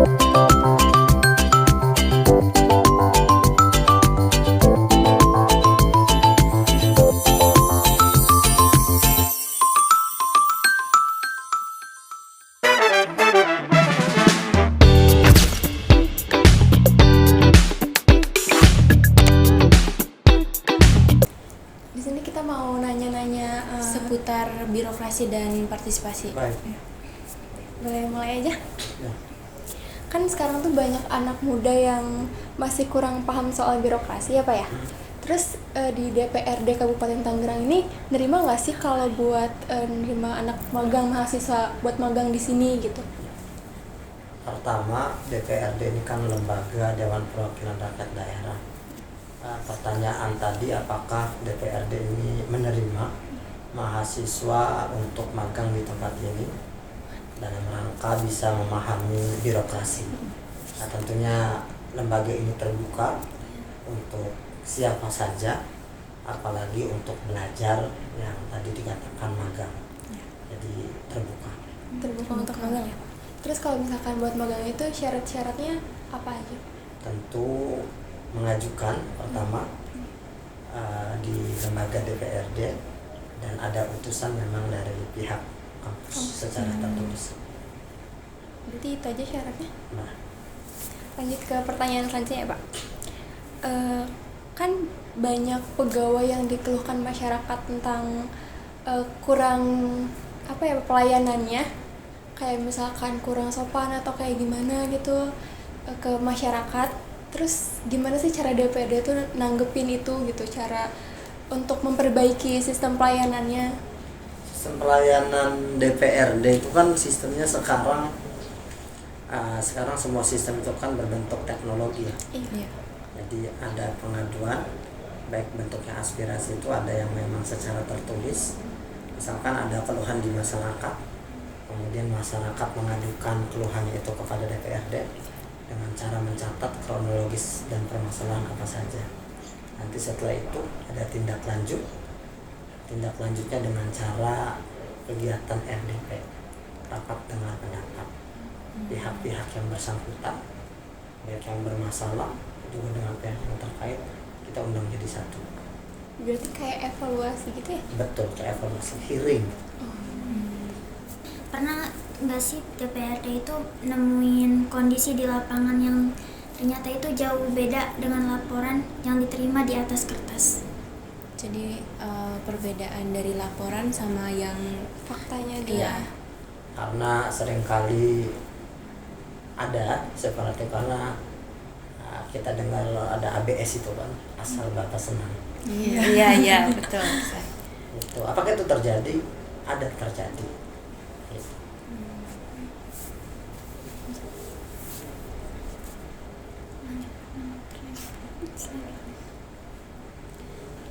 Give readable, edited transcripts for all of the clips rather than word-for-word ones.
Di sini kita mau nanya-nanya seputar birokrasi dan partisipasi. Baik. Boleh mulai aja? Ya. Kan sekarang tuh banyak anak muda yang masih kurang paham soal birokrasi ya Pak ya? Terus di DPRD Kabupaten Tangerang ini nerima nggak sih kalau buat nerima anak magang mahasiswa buat magang di sini gitu? Pertama, DPRD ini kan lembaga Dewan Perwakilan Rakyat Daerah. Pertanyaan tadi, apakah DPRD ini menerima mahasiswa untuk magang di tempat ini dalam rangka bisa memahami birokrasi. Nah, tentunya lembaga ini terbuka untuk siapa saja, apalagi untuk belajar yang tadi dikatakan magang. Jadi terbuka. Terbuka untuk magang ya? Terus kalau misalkan buat magang itu syarat-syaratnya apa aja? Tentu mengajukan pertama di lembaga DPRD dan ada utusan memang dari pihak kampus secara tertulis. Berarti itu aja syaratnya? Nah, Lanjut ke pertanyaan selanjutnya ya Pak. Kan banyak pegawai yang dikeluhkan masyarakat tentang kurang pelayanannya, kayak misalkan kurang sopan atau kayak gimana gitu ke masyarakat. Terus gimana sih cara DPRD itu nanggepin itu gitu, cara untuk memperbaiki sistem pelayanannya? sistem pelayanan DPRD itu kan sistemnya sekarang semua sistem itu kan berbentuk teknologi ya. Iya. Jadi ada pengaduan, baik bentuknya aspirasi itu ada yang memang secara tertulis. Misalkan ada keluhan di masyarakat, kemudian masyarakat mengadukan keluhannya itu kepada DPRD dengan cara mencatat kronologis dan permasalahan apa saja. Nanti setelah itu ada tindak lanjut. Tindak lanjutnya dengan cara kegiatan RDP, rapat dengar pendapat pihak-pihak yang bersangkutan, baik yang bermasalah juga dengan pihak yang terkait, kita undang jadi satu. Berarti kayak evaluasi gitu ya? Betul, kayak evaluasi hearing. Pernah nggak sih DPRD itu nemuin kondisi di lapangan yang ternyata itu jauh beda dengan laporan yang diterima di atas kertas? Jadi perbedaan dari laporan sama yang Faktanya dia. iya. Karena seringkali ada seperti karena kita dengar ada ABS itu kan, asal bapak senang. Iya betul. Itu apakah itu terjadi? Ada terjadi.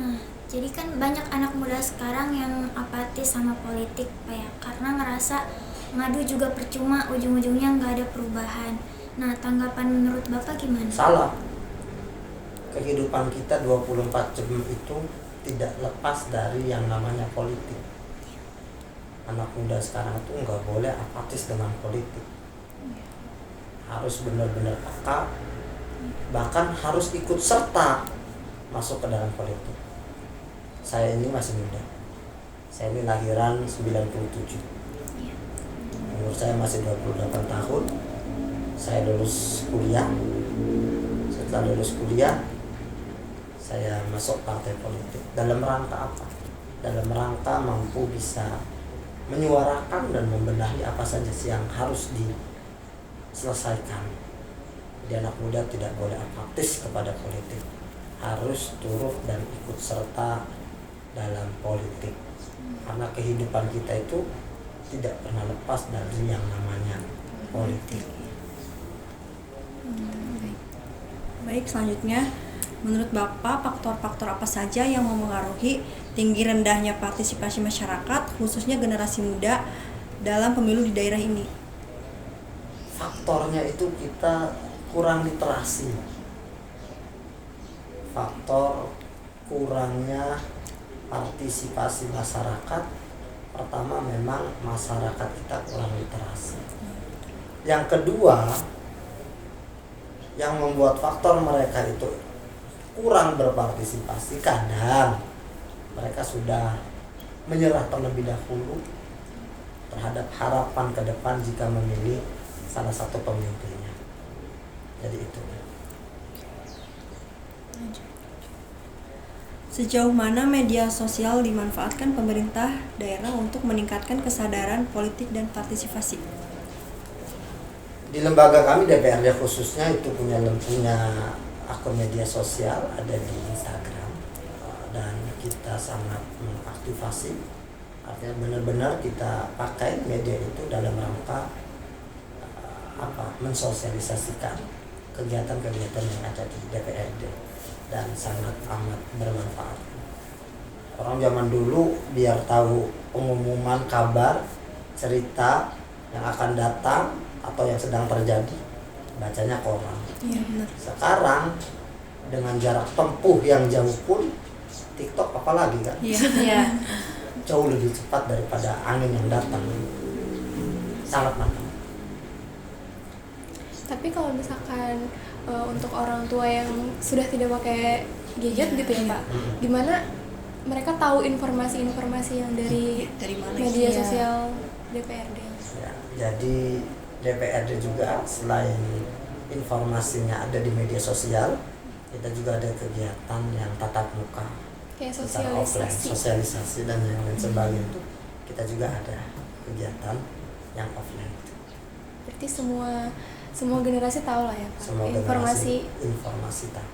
Nah, jadi kan banyak anak muda sekarang yang apatis sama politik, Pak ya, karena ngerasa ngadu juga percuma, ujung-ujungnya nggak ada perubahan. Nah, tanggapan menurut Bapak gimana? Salah. Kehidupan kita 24 jam itu tidak lepas dari yang namanya politik. Anak muda sekarang itu nggak boleh apatis dengan politik. Harus benar-benar peka, bahkan harus ikut serta masuk ke dalam politik. Saya ini masih muda. Saya ini lahiran 97. Umur saya masih 28 tahun. Saya lulus kuliah. Setelah lulus kuliah, saya masuk partai politik. Dalam rangka apa? Dalam rangka mampu bisa menyuarakan dan membenahi apa saja sih yang harus diselesaikan. Jadi anak muda tidak boleh apatis kepada politik, harus turut dan ikut serta dalam politik. Karena kehidupan kita itu tidak pernah lepas dari yang namanya politik. Baik, selanjutnya menurut Bapak faktor-faktor apa saja yang mempengaruhi tinggi rendahnya partisipasi masyarakat khususnya generasi muda dalam pemilu di daerah ini? Faktornya itu kita kurang literasi. Faktor kurangnya partisipasi masyarakat, pertama memang masyarakat kita kurang literasi. Yang kedua, yang membuat faktor mereka itu kurang berpartisipasi, kadang mereka sudah menyerah terlebih dahulu terhadap harapan ke depan jika memilih salah satu pemimpinnya. Jadi itu. Sejauh mana media sosial dimanfaatkan pemerintah daerah untuk meningkatkan kesadaran politik dan partisipasi? Di lembaga kami DPRD khususnya itu punya akun media sosial, ada di Instagram, dan kita sangat mengaktifasi. Artinya benar-benar kita pakai media itu dalam rangka mensosialisasikan kegiatan-kegiatan yang ada di DPRD, dan sangat amat bermanfaat. Orang zaman dulu biar tahu pengumuman kabar, cerita yang akan datang atau yang sedang terjadi, bacanya koran. Iya, benar. Sekarang dengan jarak tempuh yang jauh pun, TikTok apalagi kan, Iya. jauh lebih cepat daripada angin yang datang. Sangat mantap. Tapi kalau misalkan untuk orang tua yang sudah tidak pakai gadget gitu ya Pak, gimana mereka tahu informasi-informasi yang dari mana? media Iya. sosial DPRD? Ya, jadi DPRD juga selain informasinya ada di media sosial, kita juga ada kegiatan yang tatap muka, Kayak secara offline, sosialisasi. sosialisasi dan yang lain sebagainya itu kita juga ada kegiatan yang offline. Berarti semua generasi tahu lah ya Pak. Semua informasi tahu.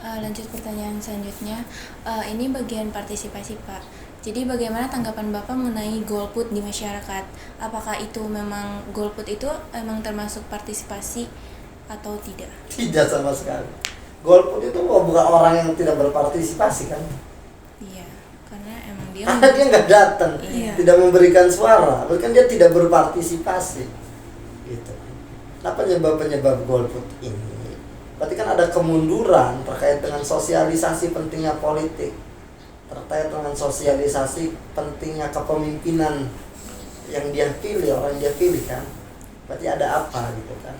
Lanjut pertanyaan selanjutnya. Ini bagian partisipasi Pak. Jadi bagaimana tanggapan Bapak mengenai golput di masyarakat? Apakah itu memang golput itu emang termasuk partisipasi atau tidak? Tidak sama sekali. Golput itu bukan orang yang tidak berpartisipasi kan? Iya, karena emang dia Karena dia nggak datang, Iya. tidak memberikan suara, berarti kan dia tidak berpartisipasi, gitu. Nah, penyebab golput ini, berarti kan ada kemunduran terkait dengan sosialisasi pentingnya politik, terkait dengan sosialisasi pentingnya kepemimpinan yang dia pilih, orang yang dia pilih kan. Berarti ada apa gitu kan?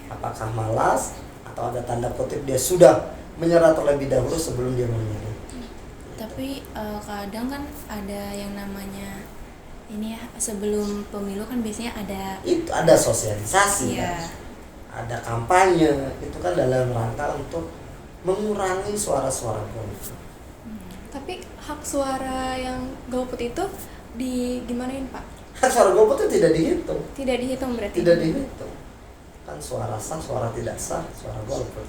Apakah malas atau ada tanda kutip dia sudah menyerah terlebih dahulu sebelum dia memilih? Tapi kadang kan ada yang namanya ini ya, sebelum pemilu kan biasanya ada Itu ada sosialisasi Iya. kan? Ada kampanye, itu kan dalam rangka untuk mengurangi suara-suara golput. Tapi hak suara yang golput itu gimanain Pak? Hak suara golput itu tidak dihitung, Tidak dihitung berarti? tidak dihitung. Kan suara sah, suara tidak sah, suara golput.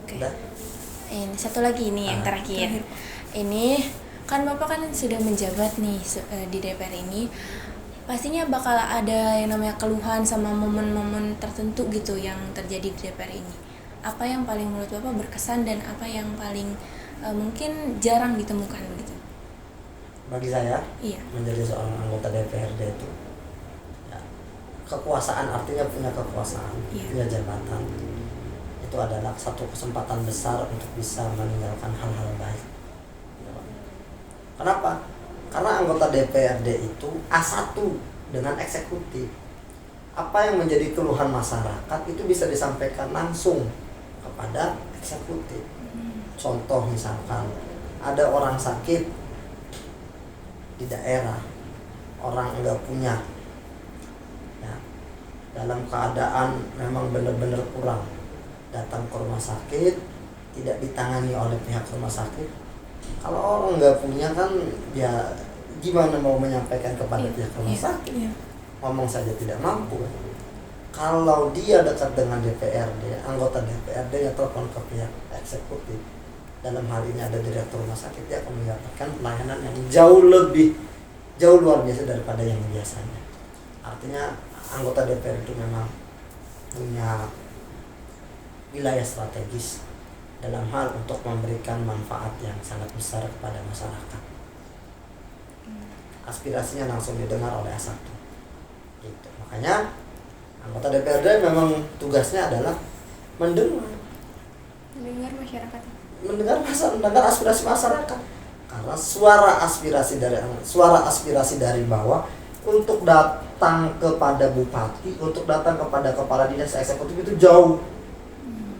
Oke. Udah? Ini satu lagi nih yang terakhir. Ini kan Bapak kan sudah menjabat nih di DPR ini. Pastinya bakal ada yang namanya keluhan sama momen-momen tertentu gitu yang terjadi di DPR ini. Apa yang paling menurut Bapak berkesan dan apa yang paling mungkin jarang ditemukan gitu? Bagi saya, Iya. menjadi seorang anggota DPRD itu ya, kekuasaan, artinya punya kekuasaan, Iya. punya jabatan, itu adalah satu kesempatan besar untuk bisa meninggalkan hal-hal baik. Kenapa? Karena anggota DPRD itu A1 dengan eksekutif. Apa yang menjadi keluhan masyarakat itu bisa disampaikan langsung kepada eksekutif. Contoh misalkan ada orang sakit di daerah, orang enggak punya, ya, dalam keadaan memang benar-benar kurang, datang ke rumah sakit tidak ditangani oleh pihak rumah sakit. Kalau orang nggak punya kan ya gimana mau menyampaikan kepada pihak rumah sakit? Ngomong saja tidak mampu. Kalau dia dekat dengan DPRD, anggota DPRD yang telepon ke pihak eksekutif, dalam hal ini ada direktur rumah sakit, dia akan mendapatkan pelayanan yang jauh luar biasa daripada yang biasanya. Artinya anggota DPR itu memang punya wilayah strategis dalam hal untuk memberikan manfaat yang sangat besar kepada masyarakat. Aspirasinya langsung didengar oleh A1. Gitu. Makanya anggota DPRD memang tugasnya adalah mendengar mendengar masyarakat. Mendengar aspirasi masyarakat, karena suara aspirasi dari bawah untuk datang kepada bupati, untuk datang kepada kepala dinas eksekutif itu jauh.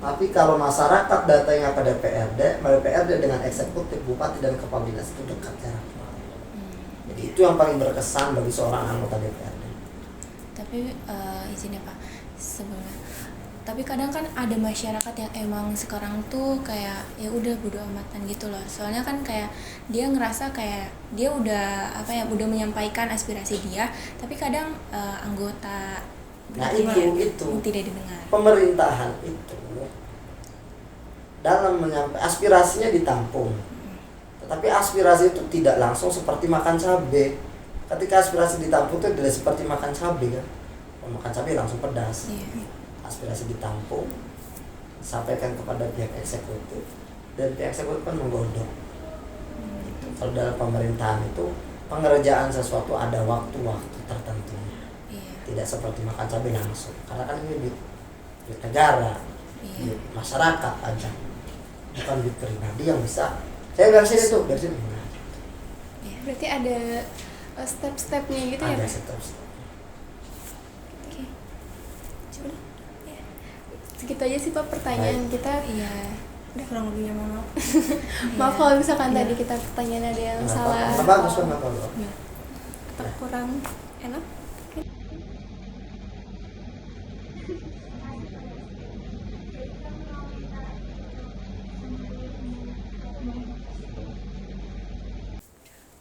Tapi kalau masyarakat datangnya pada DPRD dengan eksekutif, bupati dan kepala dinas itu dekat jaraknya. Jadi itu yang paling berkesan bagi seorang anggota DPRD. Tapi izin ya Pak, sebenarnya. Tapi kadang kan ada masyarakat yang emang sekarang tuh kayak ya udah bodo amatan gitu loh. Soalnya kan kayak dia ngerasa kayak dia udah udah menyampaikan aspirasi dia, tapi kadang anggota itu tidak didengar. Pemerintahan itu dalam menyampaikan aspirasinya ditampung. Tetapi aspirasi itu tidak langsung seperti makan cabai. Ketika aspirasi ditampung itu tidak seperti makan cabai kan. Kalau makan cabai langsung pedas. Aspirasi ditampung, disampaikan kepada pihak eksekutif, dan pihak eksekutif kan menggodok. Gitu. Kalau dalam pemerintahan itu pengerjaan sesuatu ada waktu-waktu tertentu. Tidak seperti makan cabai langsung. Karena kan ini di negara, di masyarakat aja, bukan di pribadi yang bisa. Saya dari sini tuh, dari sini. Berarti ada step-stepnya gitu ya? Ada step-step. Oke. Coba. Segitu aja sih Pak pertanyaan kita. Iya. Udah. Kurang lebihnya mohon maaf. Maaf kalau misalkan tadi kita pertanyaan ada yang salah. Bagus. Atau kurang enak.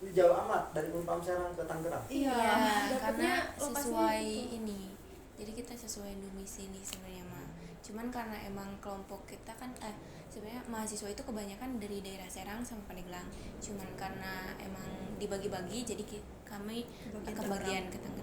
Ini jauh amat dari Unpam Serang ke Tangerang. Iya, karena lokasinya sesuai gitu. ini. Jadi kita sesuai domisili sebenarnya mah. Cuman karena emang kelompok kita kan sebenarnya mahasiswa itu kebanyakan dari daerah Serang sama Pandeglang. Cuman karena emang dibagi-bagi jadi kami kebagian ke Tangerang.